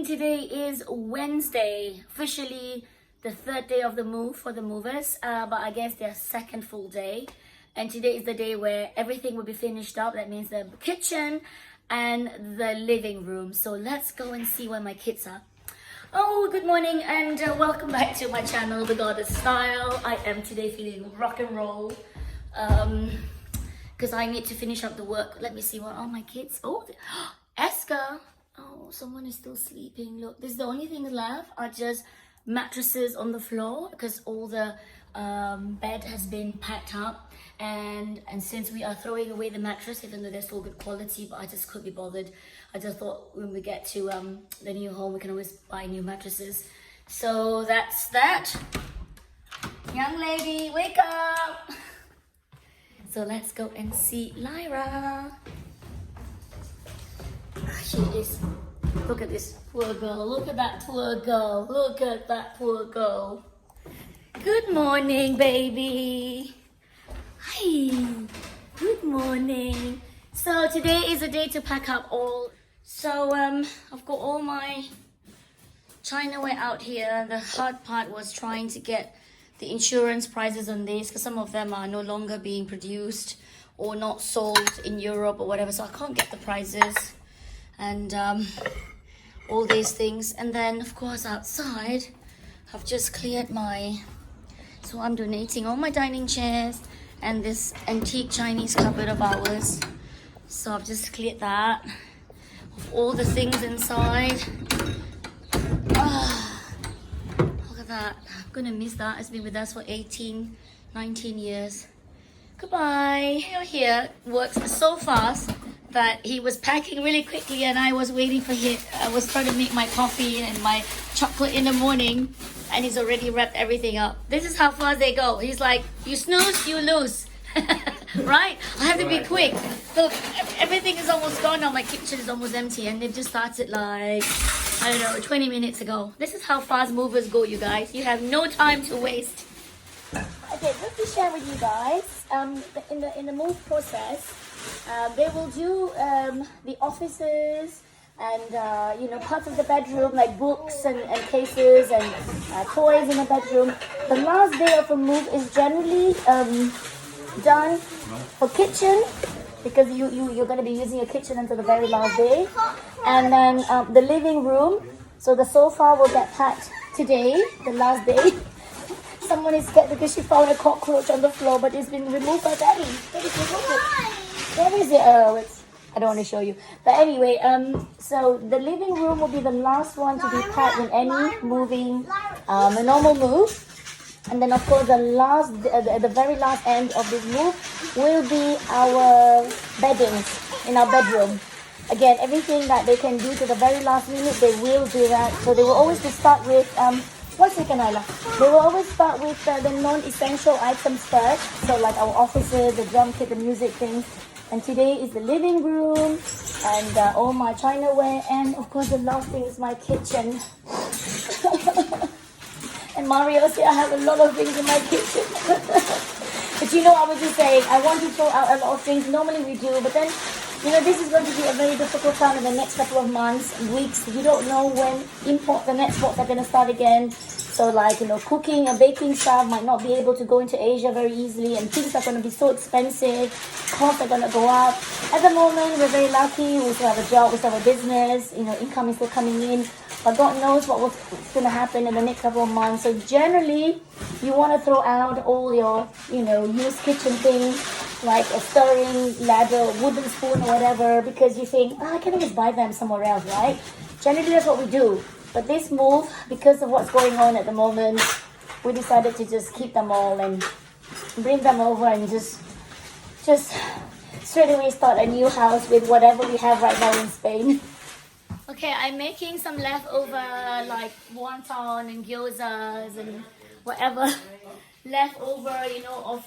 Today is Wednesday, officially the third day of the move for the movers, but I guess their second full day. And today is the day where everything will be finished up. That means the kitchen and the living room. So let's go and see where my kids are. Oh, good morning and welcome back to my channel, The Goddess Style. I am today feeling rock and roll because I need to finish up the work. Let me see what are my kids. Oh, Eska. Oh, someone is still sleeping. Look, this is the only thing left are just mattresses on the floor because all the bed has been packed up, and since we are throwing away the mattress, even though they're still good quality, but I just couldn't be bothered. I just thought when we get to the new home, we can always buy new mattresses. So that's that. Young lady, wake up. So let's go and see Lyra. She is. Look at this poor girl. Look at that poor girl. Look at that poor girl. Good morning, baby. Hi. Good morning. So today is a day to pack up all. So I've got all my Chinaware out here. The hard part was trying to get the insurance prices on these because some of them are no longer being produced or not sold in Europe or whatever. So I can't get the prices and all these things. And then of course outside I've just cleared so I'm donating all my dining chairs and this antique Chinese cupboard of ours. So I've just cleared that of all the things inside. Look at that. I'm gonna miss that. It's been with us for 18, 19 years. Goodbye. Here works so fast that he was packing really quickly and I was waiting for him. I was trying to make my coffee and my chocolate in the morning and he's already wrapped everything up. This is how fast they go. He's like, you snooze, you lose. Right? I have to be quick. Look, everything is almost gone now. My kitchen is almost empty and they've just started like, I don't know, 20 minutes ago. This is how fast movers go, you guys. You have no time to waste. Okay, just to share with you guys, in the move process, they will do the offices and you know, parts of the bedroom like books and cases and toys in the bedroom. The last day of a move is generally done for kitchen because you're going to be using a kitchen until the very last day, and then the living room. So the sofa will get packed today, the last day. Someone is scared because she found a cockroach on the floor, but it's been removed by Daddy. Where is it? I don't want to show you. But anyway, so the living room will be the last one to be packed in any moving, a normal move. And then of course the very last end of this move will be our beddings in our bedroom. Again, everything that they can do to the very last minute, they will do that. So they will always start with, 1 second, Ayla. They will always start with the non-essential items first. So like our offices, the drum kit, the music things. And today is the living room and all my Chinaware. And of course the last thing is my kitchen. And Mario said I have a lot of things in my kitchen. But you know, I was just saying, I want to throw out a lot of things. Normally we do, but then, you know, this is going to be a very difficult time in the next couple of months, weeks. You don't know when the next exports are going to start again. So like, you know, cooking and baking stuff might not be able to go into Asia very easily, and things are going to be so expensive. Costs are going to go up. At the moment, we're very lucky. We still have a job, we still have a business, you know, income is still coming in. But God knows what's going to happen in the next couple of months. So generally, you want to throw out all your, you know, used kitchen things like a stirring ladle, wooden spoon or whatever, because you think, I can always buy them somewhere else, right? Generally, that's what we do. But this move, because of what's going on at the moment, we decided to just keep them all and bring them over and just straight away start a new house with whatever we have right now in Spain. Okay, I'm making some leftover like wonton and gyozas and whatever leftover, you know, of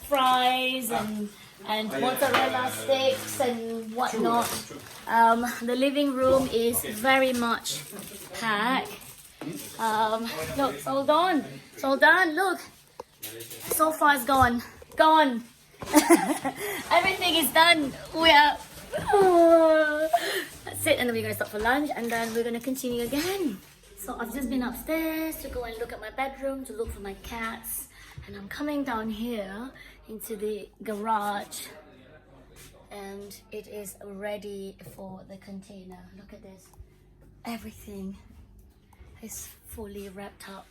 fries and mozzarella sticks and whatnot. The living room is very much packed. Look, it's all done. It's all done. Look, sofa is gone. Gone. Everything is done. We are. That's it, and then we're gonna stop for lunch, and then we're gonna continue again. So I've just been upstairs to go and look at my bedroom to look for my cats, and I'm coming down here into the garage, and it is ready for the container. Look at this. Everything is fully wrapped up.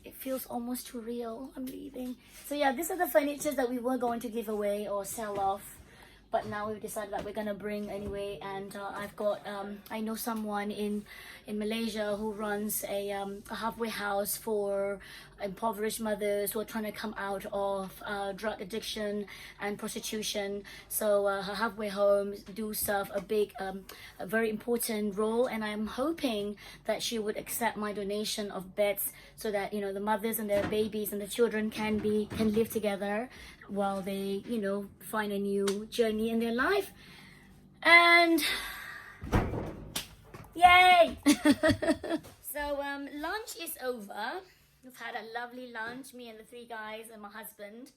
It feels almost too real. I'm leaving. So yeah, these are the furnitures that we were going to give away or sell off, but now we've decided that we're gonna bring anyway. And I've got I know someone in Malaysia who runs a halfway house for impoverished mothers who are trying to come out of drug addiction and prostitution. So her halfway homes do serve a big a very important role, and I'm hoping that she would accept my donation of beds so that, you know, the mothers and their babies and the children can live together while they, you know, find a new journey in their life. And yay! So lunch is over. We've had a lovely lunch, me and the 3 guys and my husband.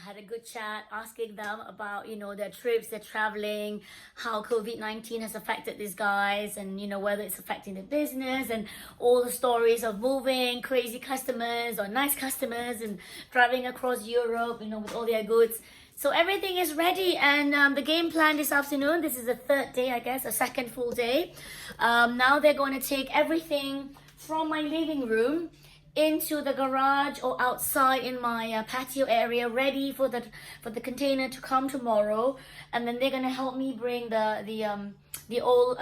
Had a good chat, asking them about, you know, their trips, their traveling, how COVID-19 has affected these guys, and, you know, whether it's affecting the business, and all the stories of moving, crazy customers or nice customers, and driving across Europe, you know, with all their goods. So everything is ready, and the game plan this afternoon, this is the 3rd day, I guess, a 2nd full day. Now they're going to take everything from my living room into the garage or outside in my patio area, ready for the container to come tomorrow. And then they're gonna help me bring the old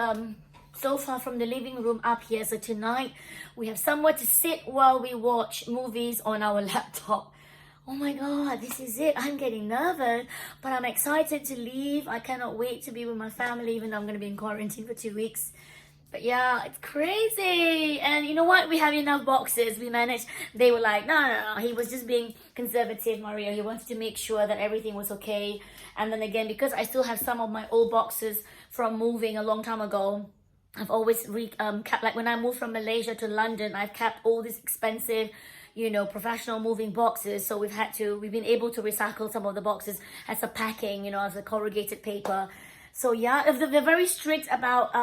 sofa from the living room up here. So tonight we have somewhere to sit while we watch movies on our laptop. Oh my god, this is it. I'm getting nervous, but I'm excited to leave. I cannot wait to be with my family, even though I'm gonna be in quarantine for 2 weeks. But yeah, it's crazy. And you know what? We have enough boxes. We managed. They were like, no. He was just being conservative, Mario. He wanted to make sure that everything was okay. And then again, because I still have some of my old boxes from moving a long time ago, I've always kept, like when I moved from Malaysia to London, I've kept all these expensive, you know, professional moving boxes. So we've been able to recycle some of the boxes as a packing, you know, as a corrugated paper. So yeah, they're very strict about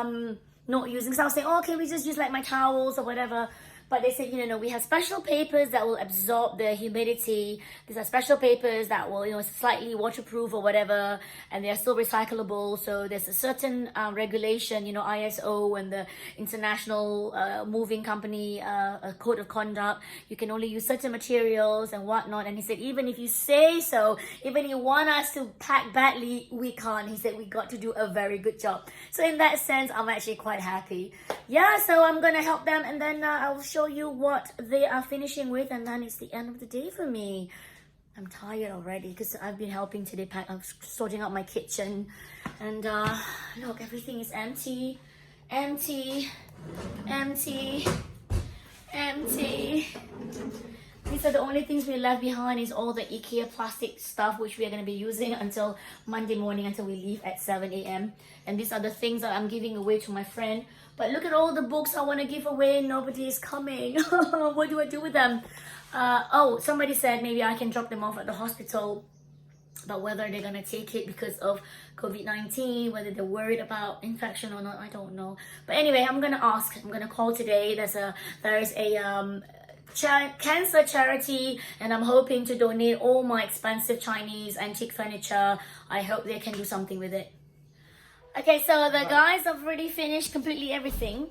not using. So I was saying, oh, can we just use like my towels or whatever? But they said, no, we have special papers that will absorb the humidity. These are special papers that will, you know, slightly waterproof or whatever, and they are still recyclable. So there's a certain regulation, you know, ISO and the International Moving Company Code of Conduct. You can only use certain materials and whatnot. And he said, even if you say so, even if you want us to pack badly, we can't. He said, we got to do a very good job. So in that sense, I'm actually quite happy. Yeah, so I'm going to help them, and then I'll show you what they are finishing with, and then it's the end of the day for me. I'm tired already because I've been helping today pack. I'm sorting out my kitchen, and look, everything is empty. These are the only things we left behind, is all the IKEA plastic stuff, which we are going to be using until Monday morning, until we leave at 7 a.m. And these are the things that I'm giving away to my friend. But look at all the books I want to give away. Nobody is coming. What do I do with them? Oh, somebody said maybe I can drop them off at the hospital. But whether they're going to take it because of COVID-19, whether they're worried about infection or not, I don't know. But anyway, I'm going to ask. I'm going to call today. There's a cancer charity, and I'm hoping to donate all my expensive Chinese antique furniture. I hope they can do something with it. Okay, so the guys have already finished completely everything.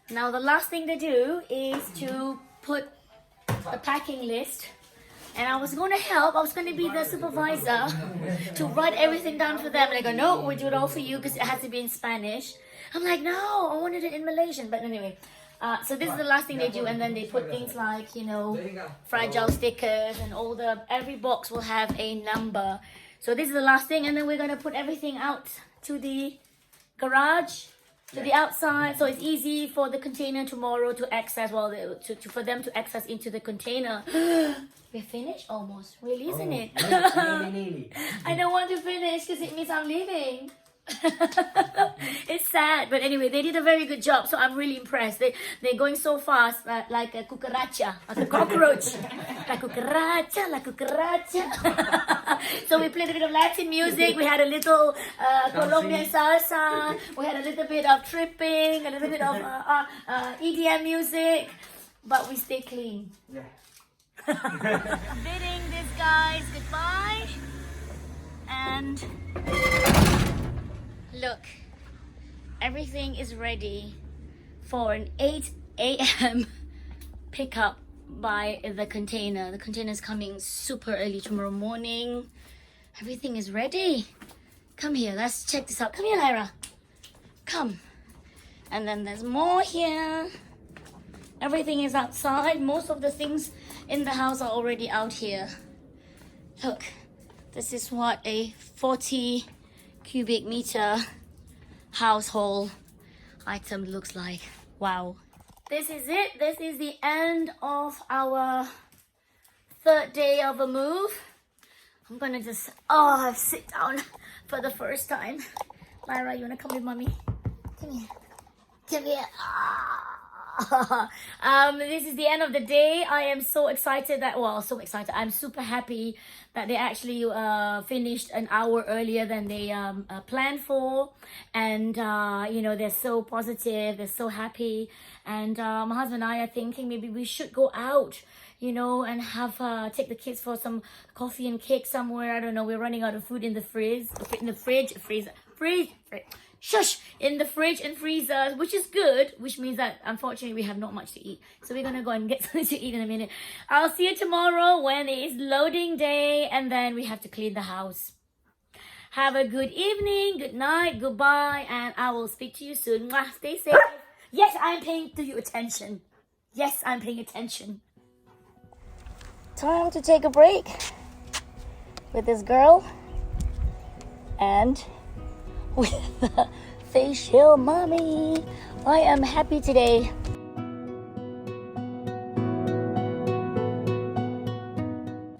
Now the last thing they do is to put the packing list. And I was going to help. I was going to be the supervisor to write everything down for them. And they go, no, we'll do it all for you because it has to be in Spanish. I'm like, no, I wanted it in Malaysian. But anyway, so this is the last thing they do. And then they put things like, you know, fragile stickers, and every box will have a number. So this is the last thing. And then we're going to put everything out to the garage, to the outside, so it's easy for the container tomorrow to access, for them to access into the container. We're finished almost, really, isn't it? Nearly. I don't want to finish because it means I'm leaving. It's sad, but anyway, they did a very good job, so I'm really impressed. They're going so fast, like a cucaracha, like a cockroach. La cucaracha, la cucaracha. So we played a bit of Latin music. We had a little Colombian salsa. We had a little bit of tripping, a little bit of EDM music, but we stay clean. Yeah. Bidding these guys goodbye, and look, everything is ready for an 8 a.m. pickup by the container. The container is coming super early tomorrow morning. Everything is ready. Come here, let's check this out. Come here, Lyra. Come. And then there's more here. Everything is outside. Most of the things in the house are already out here. Look, this is what a 40 cubic meter household item looks like. Wow. This is it. This is the end of our 3rd day of a move. I'm gonna just sit down for the first time. Lyra, you wanna come with mommy? Come here. Come here. This is the end of the day. I am so excited I'm super happy that they actually finished an hour earlier than they planned for, and they're so positive, they're so happy, and my husband and I are thinking maybe we should go out, and have take the kids for some coffee and cake somewhere. I don't know, we're running out of food in the fridge in the fridge and freezer, which is good, which means that unfortunately we have not much to eat. So we're gonna go and get something to eat in a minute. I'll see you tomorrow when it is loading day, and then we have to clean the house. Have a good evening, good night, goodbye, and I will speak to you soon. Mwah, stay safe. Yes, I'm paying attention. Yes, I'm paying attention. Time to take a break with this girl and with the facial mommy. I am happy today.